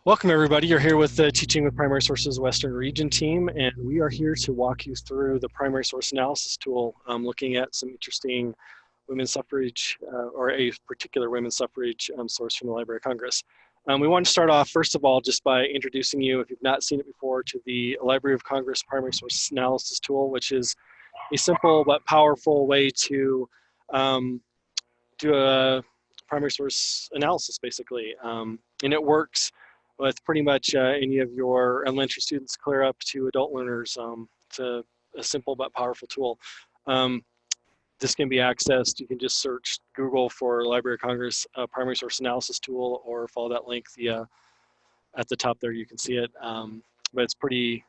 Welcome everybody. You're here with the Teaching with Primary Sources Western Region Team, and we are here to walk you through the primary source analysis tool, looking at some interesting women's suffrage or a particular women's suffrage source from the Library of Congress. We want to start off, first of all, just by introducing you, if you've not seen it before, to the Library of Congress primary source analysis tool, which is a simple but powerful way to do a primary source analysis, basically. And it works with pretty much any of your elementary students clear up to adult learners. It's a simple but powerful tool. This can be accessed. You can just search Google for Library of Congress primary source analysis tool, or follow that link at the top there. You can see it, but it's pretty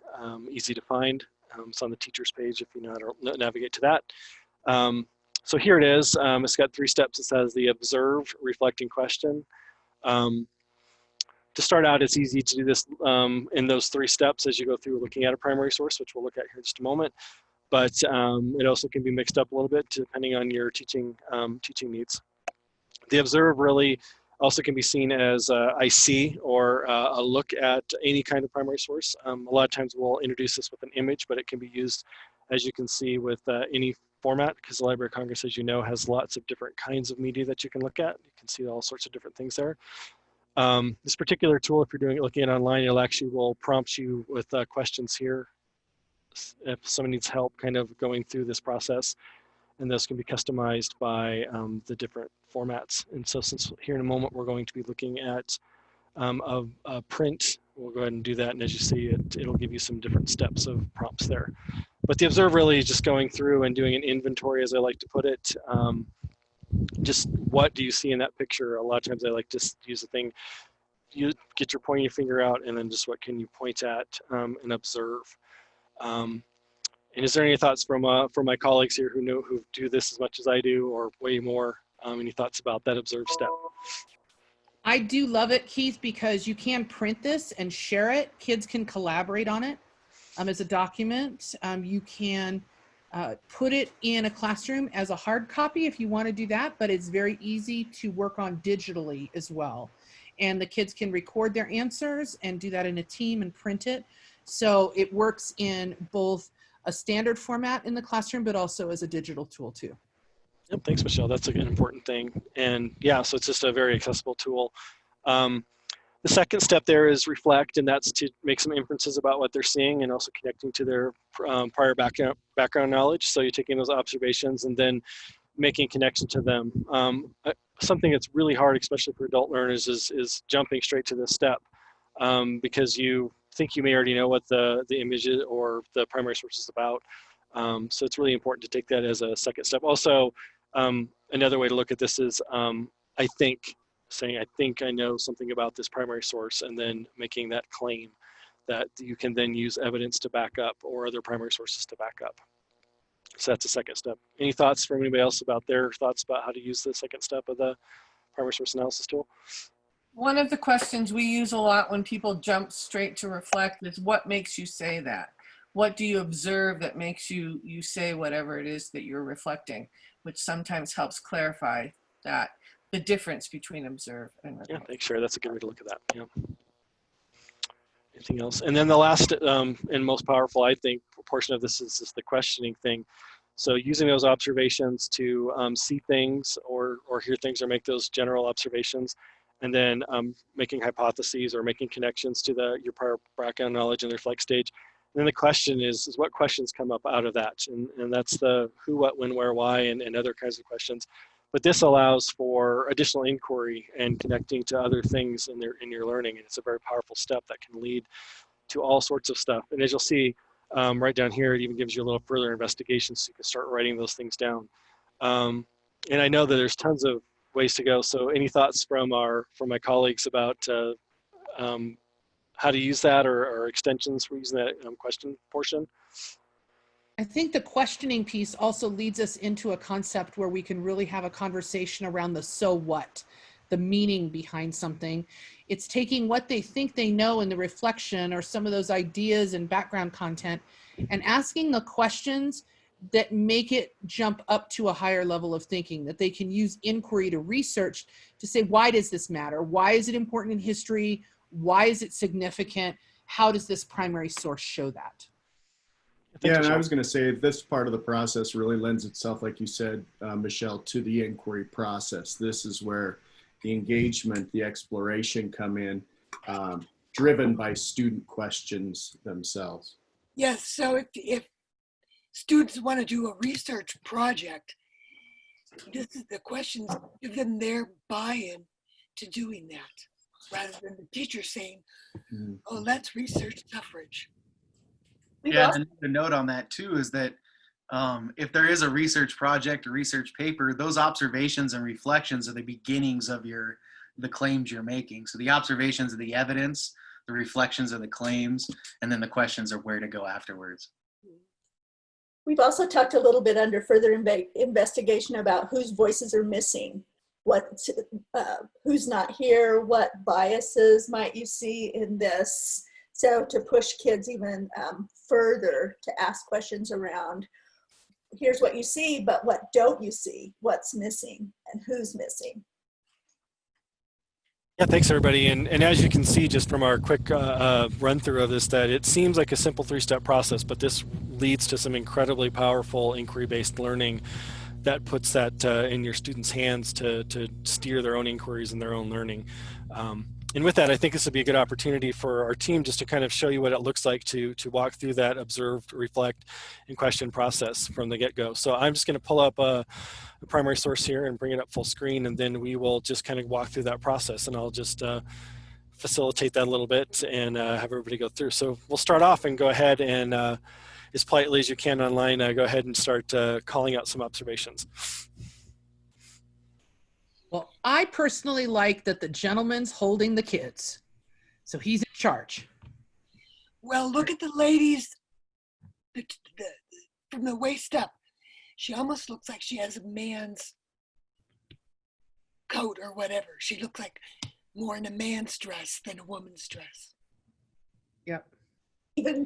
easy to find. It's on the teacher's page if you know how to navigate to that. So here it is. It's got 3 steps. It says the observe, reflect, and question. To start out, it's easy to do this in those 3 steps as you go through looking at a primary source, which we'll look at here in just a moment. But it also can be mixed up a little bit depending on your teaching needs. The observe really also can be seen as I see, or a look at any kind of primary source. A lot of times we'll introduce this with an image, but it can be used, as you can see, with any format, because the Library of Congress, as you know, has lots of different kinds of media that you can look at. You can see all sorts of different things there. This particular tool, if you're looking at it online, it'll actually will prompt you with questions here if someone needs help kind of going through this process, and those can be customized by the different formats. And so since here in a moment we're going to be looking at a print, we'll go ahead and do that, and as you see, it'll give you some different steps of prompts there. But the observe really is just going through and doing an inventory, as I like to put it. Just what do you see in that picture? A lot of times I like to use the thing, you get your pointing finger out, and then just what can you point at and observe. And is there any thoughts from my colleagues here who do this as much as I do, or way more? Any thoughts about that observe step? I do love it, Keith, because you can print this and share it. Kids can collaborate on it as a document. You can put it in a classroom as a hard copy if you want to do that, but it's very easy to work on digitally as well. And the kids can record their answers and do that in a team and print it. So it works in both a standard format in the classroom, but also as a digital tool too. Yep, thanks, Michelle. That's an important thing. And yeah, so it's just a very accessible tool. The second step there is reflect, and that's to make some inferences about what they're seeing and also connecting to their prior background knowledge. So you're taking those observations and then making connection to them. Something that's really hard, especially for adult learners, is jumping straight to this step because you think you may already know what the image is or the primary source is about. So it's really important to take that as a second step. Also, another way to look at this is I think, saying I think I know something about this primary source, and then making that claim that you can then use evidence to back up or other primary sources to back up. So that's the second step. Any thoughts from anybody else about their thoughts about how to use the second step of the primary source analysis tool? One of the questions we use a lot when people jump straight to reflect is, what makes you say that? What do you observe that makes you say whatever it is that you're reflecting, which sometimes helps clarify that, the difference between observe and reflect. Yeah, thanks, Sherry. That's a good way to look at that. Yeah. Anything else? And then the last and most powerful, I think, portion of this is the questioning thing. So using those observations to see things or hear things or make those general observations, and then making hypotheses or making connections to your prior background knowledge in the reflect stage. And then the question is what questions come up out of that? And that's the who, what, when, where, why, and other kinds of questions. But this allows for additional inquiry and connecting to other things in your learning. And it's a very powerful step that can lead to all sorts of stuff. And as you'll see right down here, it even gives you a little further investigation so you can start writing those things down. And I know that there's tons of ways to go. So any thoughts from my colleagues about how to use that or extensions for using that question portion? I think the questioning piece also leads us into a concept where we can really have a conversation around the so what, the meaning behind something. It's taking what they think they know in the reflection or some of those ideas and background content and asking the questions that make it jump up to a higher level of thinking, that they can use inquiry to research to say, why does this matter? Why is it important in history? Why is it significant? How does this primary source show that? Yeah, and I was going to say this part of the process really lends itself, like you said, Michelle, to the inquiry process. This is where the engagement, the exploration come in, driven by student questions themselves. Yes, so if students want to do a research project, this is the questions, give them their buy-in to doing that, rather than the teacher saying, oh, let's research suffrage. Yeah, and the note on that too is that if there is a research project or research paper, those observations and reflections are the beginnings of the claims you're making. So the observations are the evidence, the reflections are the claims, and then the questions are where to go afterwards. We've also talked a little bit under further investigation about whose voices are missing, who's not here, what biases might you see in this. So to push kids even further to ask questions around, here's what you see, but what don't you see? What's missing and who's missing? Yeah, thanks everybody. And as you can see just from our quick run through of this, that it seems like a simple three-step process, but this leads to some incredibly powerful inquiry-based learning that puts that in your students' hands to steer their own inquiries and their own learning. And with that, I think this would be a good opportunity for our team just to kind of show you what it looks like to walk through that observe, reflect, and question process from the get-go. So I'm just going to pull up a primary source here and bring it up full screen, and then we will just kind of walk through that process, and I'll just facilitate that a little bit and have everybody go through. So we'll start off and go ahead and as politely as you can online, go ahead and start calling out some observations. Well, I personally like that the gentleman's holding the kids, so he's in charge. Well, look at the ladies from the waist up. She almost looks like she has a man's coat or whatever. She looks like more in a man's dress than a woman's dress. Yep.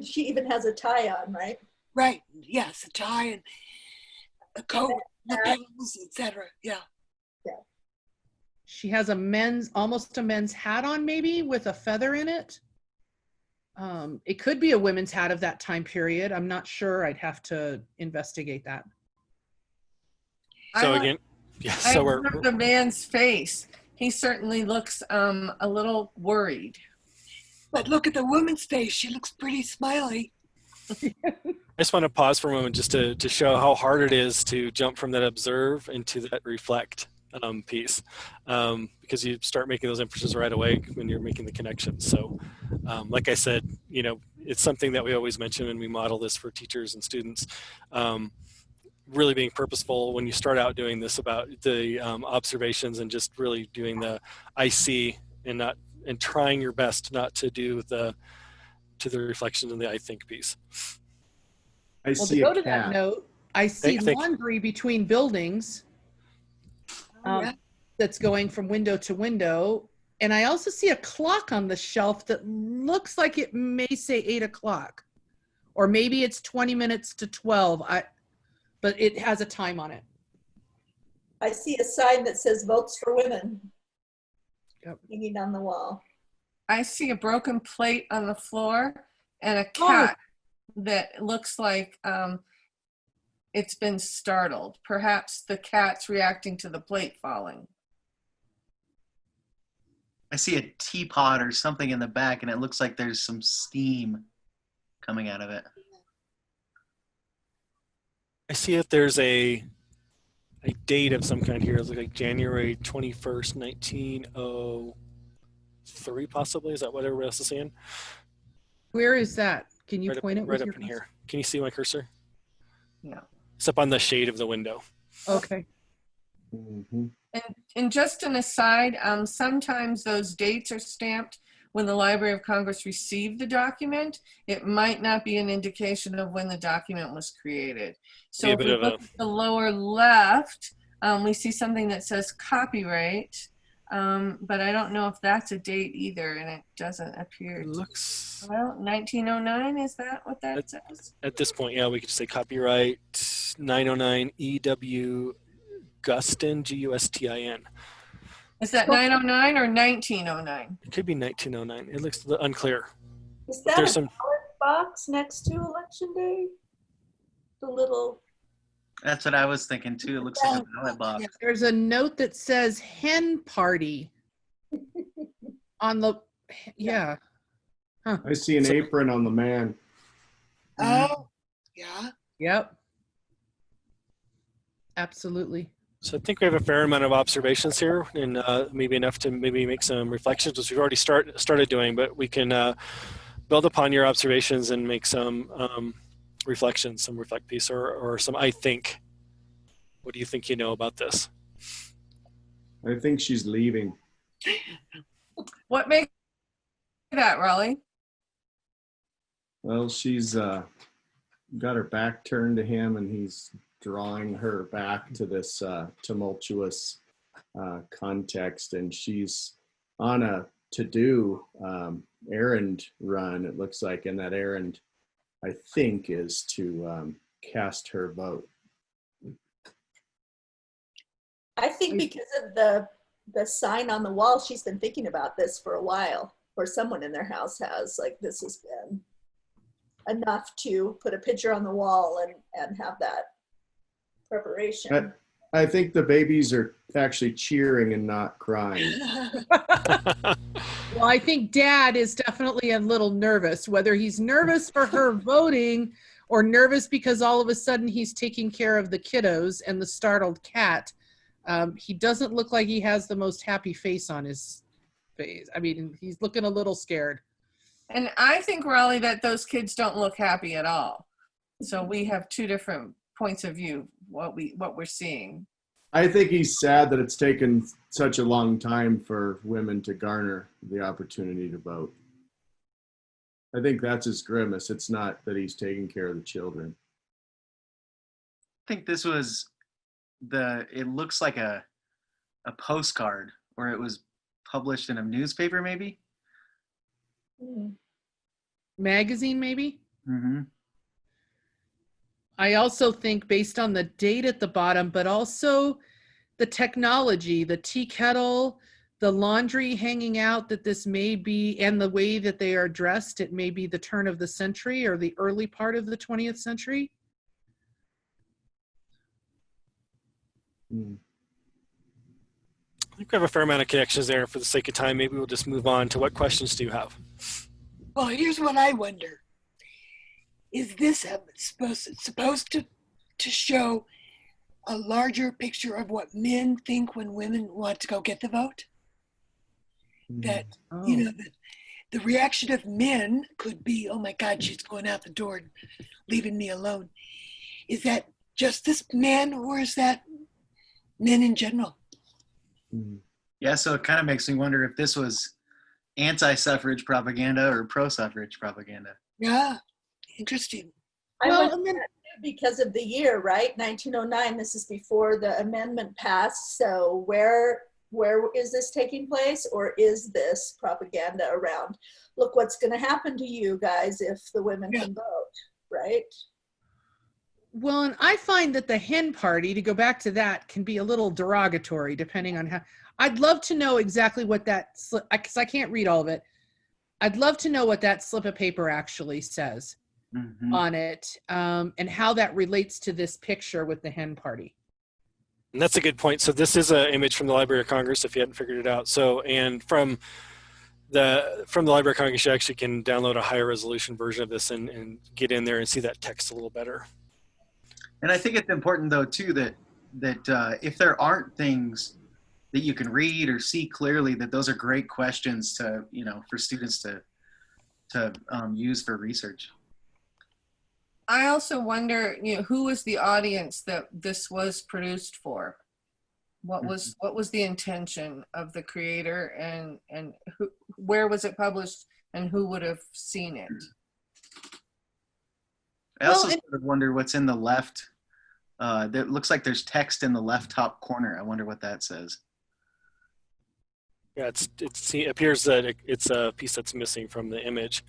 She even has a tie on, right? Right. Yes, a tie and a coat, lapels, etc. Yeah. Yeah. She has almost a men's hat on, maybe with a feather in it. It could be a women's hat of that time period. I'm not sure. I'd have to investigate that. So again, yeah. So we're the man's face. He certainly looks a little worried. But look at the woman's face. She looks pretty smiley. I just want to pause for a moment just to show how hard it is to jump from that observe into that reflect piece, because you start making those inferences right away when you're making the connections. So like I said, you know, it's something that we always mention when we model this for teachers and students. Really being purposeful when you start out doing this about the observations and just really doing the I see and trying your best not to do the reflection and the I think piece. I Well, see to go a to that cat. note, I see laundry between buildings that's going from window to window. And I also see a clock on the shelf that looks like it may say 8 o'clock, or maybe it's 20 minutes to 12. But it has a time on it. I see a sign that says votes for women. Yep. Hanging on the wall. I see a broken plate on the floor and a cat that looks like it's been startled. Perhaps the cat's reacting to the plate falling. I see a teapot or something in the back, and it looks like there's some steam coming out of it. I see if there's a date of some kind here. It looks like January 21st, 1903, possibly. Is that what everybody else is seeing? Where is that? Can you Right point up, it right with up your in here. Can you see my cursor? Yeah. It's up on the shade of the window. Okay. Mm-hmm. And just an aside, sometimes those dates are stamped when the Library of Congress received the document. It might not be an indication of when the document was created. So if we look at the lower left, we see something that says copyright, but I don't know if that's a date either, and it doesn't appear. It looks, well, 1909, is that what that says? At this point, yeah, we could just say copyright 909 E.W. Gustin, Gustin. Is that 909 or 1909? It could be 1909. It looks unclear. Is But that there's a some. ballot box next to election day? The little, That's what I was thinking too. It looks like a ballot box. There's a note that says hen party on the, yeah. Huh. I see an apron on the man. Oh, yeah. Yep. Absolutely. So I think we have a fair amount of observations here, and maybe enough to maybe make some reflections, which we've already started doing. But we can build upon your observations and make some reflections, some reflect piece, or some I think. What do you think you know about this? I think she's leaving. What makes that, Raleigh? Well, she's got her back turned to him, and he's drawing her back to this tumultuous context, and she's on a to-do errand run, it looks like, and that errand, I think, is to cast her vote. I think because of the sign on the wall, she's been thinking about this for a while, or someone in their house has. Like, this has been enough to put a picture on the wall and have that preparation. I think the babies are actually cheering and not crying. Well, I think Dad is definitely a little nervous, whether he's nervous for her voting or nervous because all of a sudden he's taking care of the kiddos and the startled cat. He doesn't look like he has the most happy face on his face. I mean, he's looking a little scared. And I think, Raleigh, that those kids don't look happy at all. So we have two different points of view, what we're seeing. I think he's sad that it's taken such a long time for women to garner the opportunity to vote. I think that's his grimace. It's not that he's taking care of the children. I think this was it looks like a postcard, or it was published in a newspaper maybe. Magazine, maybe? Mm-hmm. I also think based on the date at the bottom, but also the technology, the tea kettle, the laundry hanging out, that this may be, and the way that they are dressed, it may be the turn of the century or the early part of the 20th century. I think we have a fair amount of connections there. For the sake of time, maybe we'll just move on to what questions do you have? Well, here's what I wonder. Is this supposed to show a larger picture of what men think when women want to go get the vote? That, you know, the reaction of men could be, oh my God, she's going out the door and leaving me alone. Is that just this man, or is that men in general? Yeah, so it kind of makes me wonder if this was anti-suffrage propaganda or pro-suffrage propaganda. Yeah, interesting. I went because of the year, right? 1909, this is before the amendment passed. So where is this taking place, or is this propaganda around, look what's going to happen to you guys if the women can vote, right? Well, and I find that the hen party, to go back to that, can be a little derogatory depending on how. I'd love to know exactly what that, because I can't read all of it. I'd love to know what that slip of paper actually says on it, and how that relates to this picture with the hen party. And that's a good point. So this is an image from the Library of Congress, if you hadn't figured it out. So, and from the Library of Congress, you actually can download a higher resolution version of this and get in there and see that text a little better. And I think it's important, though, too, that if there aren't things that you can read or see clearly, that those are great questions to, you know, for students to use for research. I also wonder, you know, who was the audience that this was produced for? What was the intention of the creator, and where was it published, and who would have seen it? I also sort of wonder what's in the left. That looks like there's text in the left top corner. I wonder what that says. Yeah, it appears that it's a piece that's missing from the image.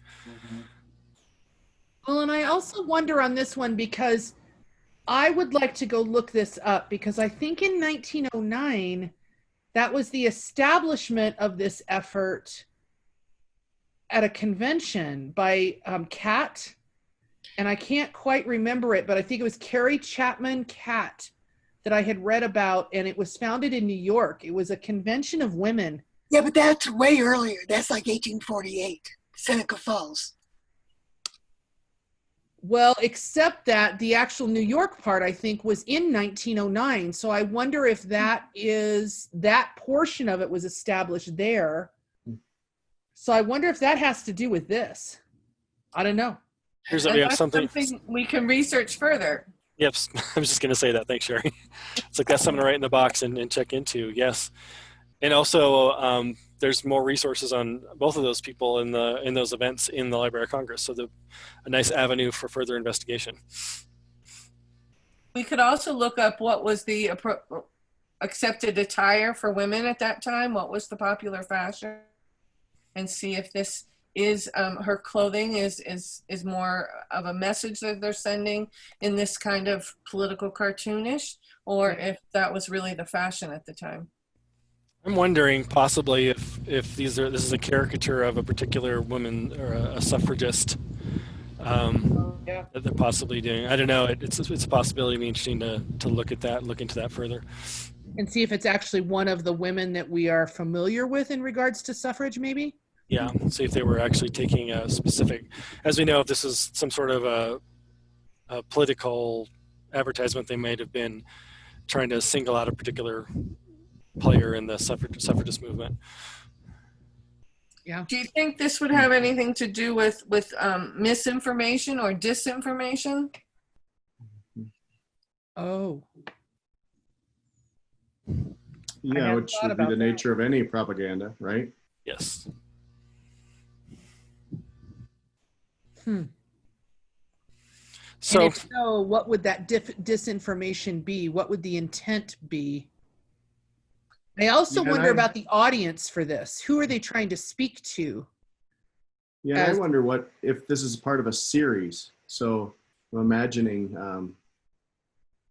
Well, and I also wonder on this one, because I would like to go look this up, because I think in 1909, That was the establishment of this effort at a convention by Cat, and I can't quite remember it, but I think it was Carrie Chapman Cat that I had read about, and it was founded in New York. It was a convention of women. Yeah, but that's way earlier. That's like 1848, Seneca Falls. Well, except that the actual New York part, I think, was in 1909. So I wonder if that portion of it was established there. So I wonder if that has to do with this. I don't know. Here's that we have something we can research further. Yep, I was just going to say that. Thanks, Sherry. It's like that's something to write in the box and check into. Yes, and also there's more resources on both of those people in those events in the Library of Congress. So a nice avenue for further investigation. We could also look up what was the accepted attire for women at that time. What was the popular fashion, and see if this is her clothing is more of a message that they're sending in this kind of political cartoonish, or if that was really the fashion at the time. I'm wondering possibly if this is a caricature of a particular woman or a suffragist that they're possibly doing. I don't know. It's a possibility. It'd be interesting to look into that further. And see if it's actually one of the women that we are familiar with in regards to suffrage, maybe? Yeah, see if they were actually taking a specific, as we know, if this is some sort of a political advertisement, they might have been trying to single out a particular player in the suffragist movement. Yeah. Do you think this would have anything to do with misinformation or disinformation? Oh. Yeah, which would be the nature of any propaganda, right? Yes. So, and if so, what would that disinformation be? What would the intent be? I also wonder about the audience for this. Who are they trying to speak to? Yeah, I wonder what if this is part of a series. So I'm imagining,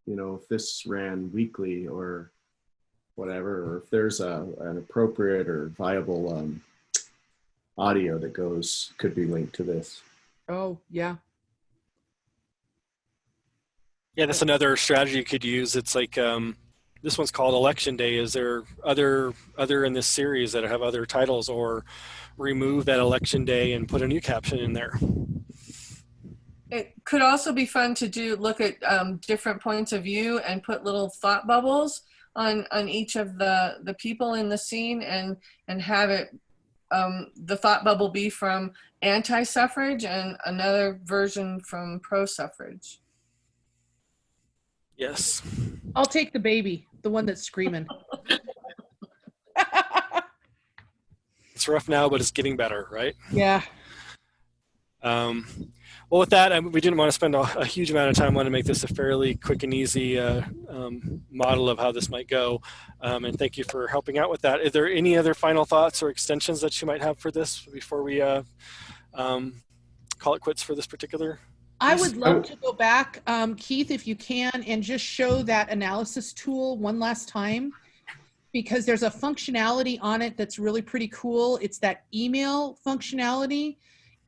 if this ran weekly or whatever, or if there's an appropriate or viable audio that could be linked to this. Oh, yeah. Yeah, that's another strategy you could use. It's like this one's called Election Day. Is there other in this series that have other titles, or remove that Election Day and put a new caption in there? It could also be fun to look at different points of view and put little thought bubbles on each of the people in the scene, and have it the thought bubble be from anti-suffrage and another version from pro-suffrage. Yes. I'll take the baby, the one that's screaming. It's rough now, but it's getting better, right? Yeah. Well, with that, we didn't want to spend a huge amount of time. I want to make this a fairly quick and easy model of how this might go. And thank you for helping out with that. Is there any other final thoughts or extensions that you might have for this before we call it quits for this particular? I would love to go back, Keith, if you can, and just show that analysis tool one last time, because there's a functionality on it that's really pretty cool. It's that email functionality.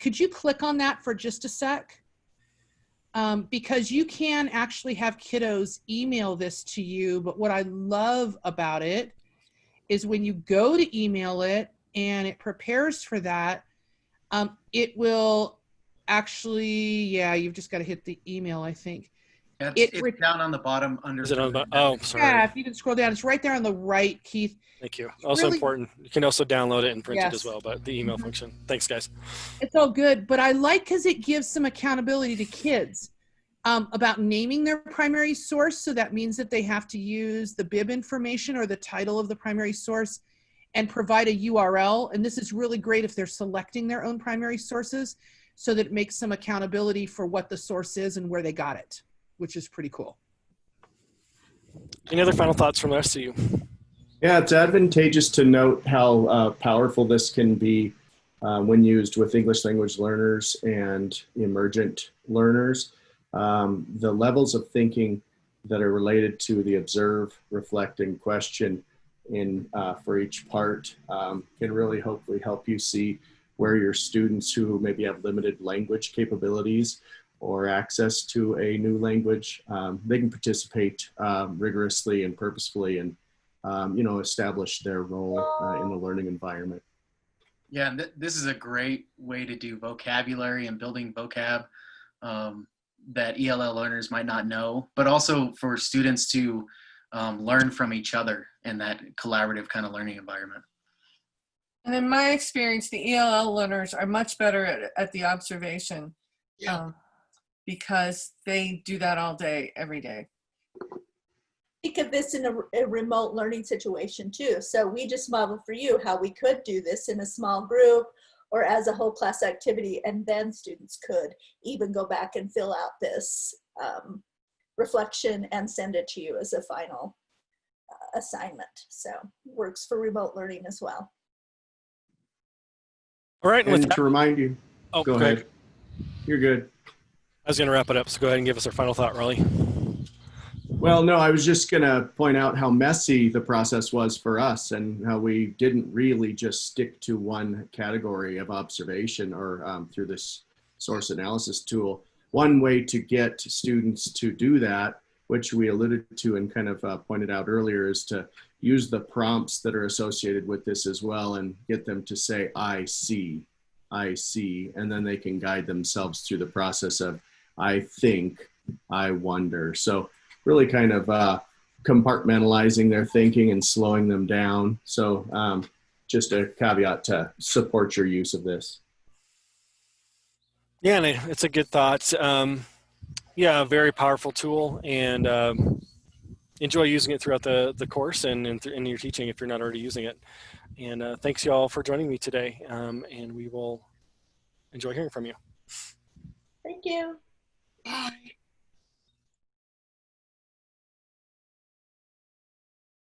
Could you click on that for just a sec? Because you can actually have kiddos email this to you, but what I love about it is when you go to email it and it prepares for that, it will actually, yeah, you've just got to hit the email, I think. Yeah, it's down on the bottom under. Is it on the, oh, sorry. Yeah, if you can scroll down, it's right there on the right, Keith. Thank you. Also really important. You can also download it and print it Yes. as well, but the email function. Thanks, guys. It's all good, but I like because it gives some accountability to kids about naming their primary source. So that means that they have to use the bib information or the title of the primary source and provide a URL. And this is really great if they're selecting their own primary sources, so that it makes some accountability for what the source is and where they got it, which is pretty cool. Any other final thoughts from the rest of you? Yeah, it's advantageous to note how powerful this can be when used with English language learners and emergent learners. The levels of thinking that are related to the observe, reflect, and question for each part can really hopefully help you see where your students who maybe have limited language capabilities or access to a new language, they can participate rigorously and purposefully and establish their role in the learning environment. Yeah, and this is a great way to do vocabulary and building vocab that ELL learners might not know, but also for students to learn from each other in that collaborative kind of learning environment. And in my experience, the ELL learners are much better at the observation because they do that all day, every day. Think of this in a remote learning situation too. So we just modeled for you how we could do this in a small group or as a whole class activity, and then students could even go back and fill out this reflection and send it to you as a final assignment. So works for remote learning as well. All right. And to remind you, oh, go ahead. You're good. I was going to wrap it up, so go ahead and give us our final thought, Riley. Well, no, I was just going to point out how messy the process was for us and how we didn't really just stick to one category of observation or through this source analysis tool. One way to get students to do that, which we alluded to and kind of pointed out earlier, is to use the prompts that are associated with this as well and get them to say, I see, and then they can guide themselves through the process of, I think, I wonder. So really kind of compartmentalizing their thinking and slowing them down. So just a caveat to support your use of this. Yeah, and it's a good thought. Yeah, a very powerful tool, and enjoy using it throughout the course and in your teaching if you're not already using it. And thanks you all for joining me today, and we will enjoy hearing from you. Thank you. Bye.